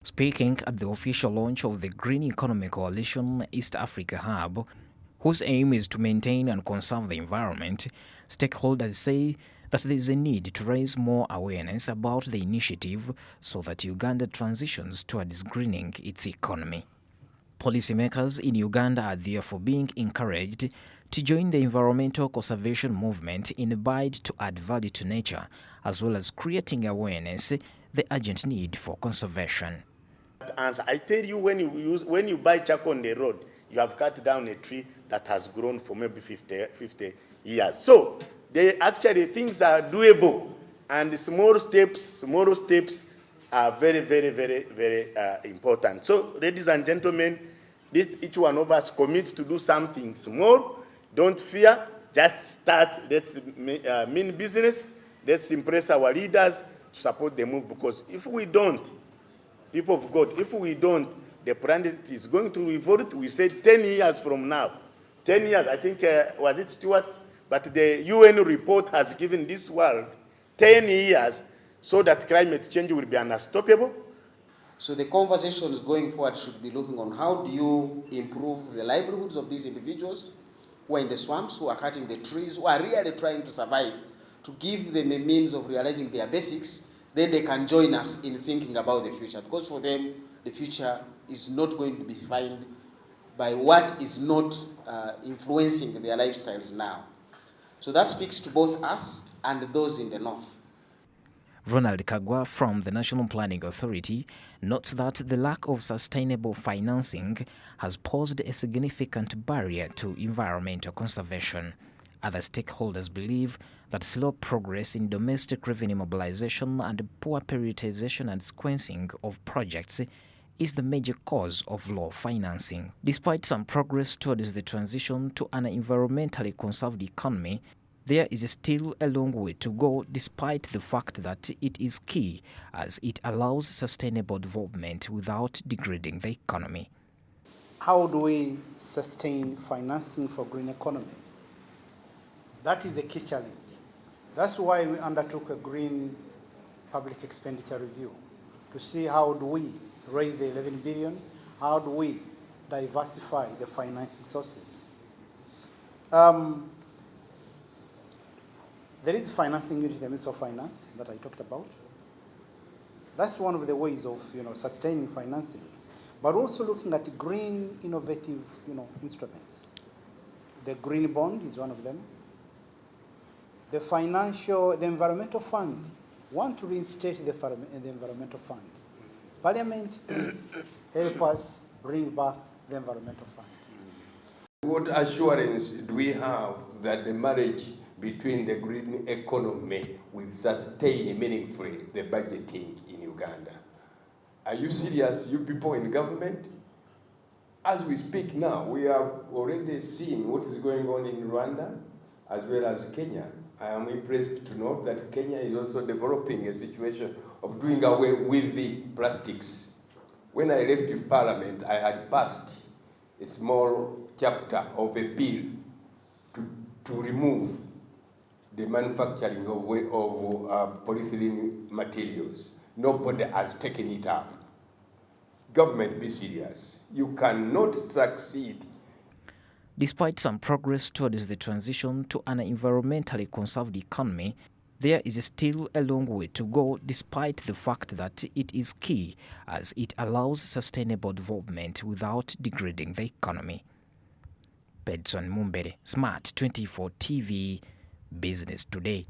Speaking at the official launch of the Green Economy Coalition East Africa Hub, whose aim is to maintain and conserve the environment, stakeholders say that there is a need to raise more awareness about the initiative so that Uganda transitions towards greening its economy. Policymakers in Uganda are therefore being encouraged to join the environmental conservation movement in a bid to add value to nature, as well as creating awareness the urgent need for conservation. Answer. I tell you, when you buy charcoal on the road, you have cut down a tree that has grown for maybe 50 years. So things are doable, and small steps are very, very, very, very important. So, ladies and gentlemen, each one of us commit to do something small. Don't fear. Just start. Let's mean business. Let's impress our leaders to support the move, because if we don't, people of God, if we don't, the planet is going to revolt. We said 10 years from now. 10 years, I think, was it Stuart? But the UN report has given this world 10 years so that climate change will be unstoppable. So the conversations going forward should be looking on how do you improve the livelihoods of these individuals who are in the swamps, who are cutting the trees, who are really trying to survive, to give them a means of realizing their basics. Then they can join us in thinking about the future, because for them, the future is not going to be defined by what is not influencing their lifestyles now. So that speaks to both us and those in the north. Ronald Kagwa from the National Planning Authority notes that the lack of sustainable financing has posed a significant barrier to environmental conservation. Other stakeholders believe that slow progress in domestic revenue mobilization and poor prioritization and sequencing of projects is the major cause of low financing. Despite some progress towards the transition to an environmentally conserved economy, there is still a long way to go, despite the fact that it is key as it allows sustainable development without degrading the economy. How do we sustain financing for green economy? That is a key challenge. That's why we undertook a green public expenditure review to see how do we raise the 11 billion, how do we diversify the financing sources. There is financing unit in the Ministry of Finance that I talked about. That's one of the ways of sustaining financing, but also looking at green innovative instruments. The green bond is one of them. The environmental fund. Want to reinstate the environmental fund. Parliament, please help us bring back the environmental fund. What assurance do we have that the marriage between the green economy will sustain meaningfully the budgeting in Uganda? Are you serious, you people in government? As we speak now, we have already seen what is going on in Rwanda as well as Kenya. I am impressed to note that Kenya is also developing a situation of doing away with the plastics. When I left Parliament, I had passed a small chapter of a bill to remove the manufacturing of polyethylene materials. Nobody has taken it up. Government, be serious. You cannot succeed. Despite some progress towards the transition to an environmentally conserved economy, there is still a long way to go, despite the fact that it is key as it allows sustainable development without degrading the economy. Pedson Mumbere, Smart 24 TV, Business Today.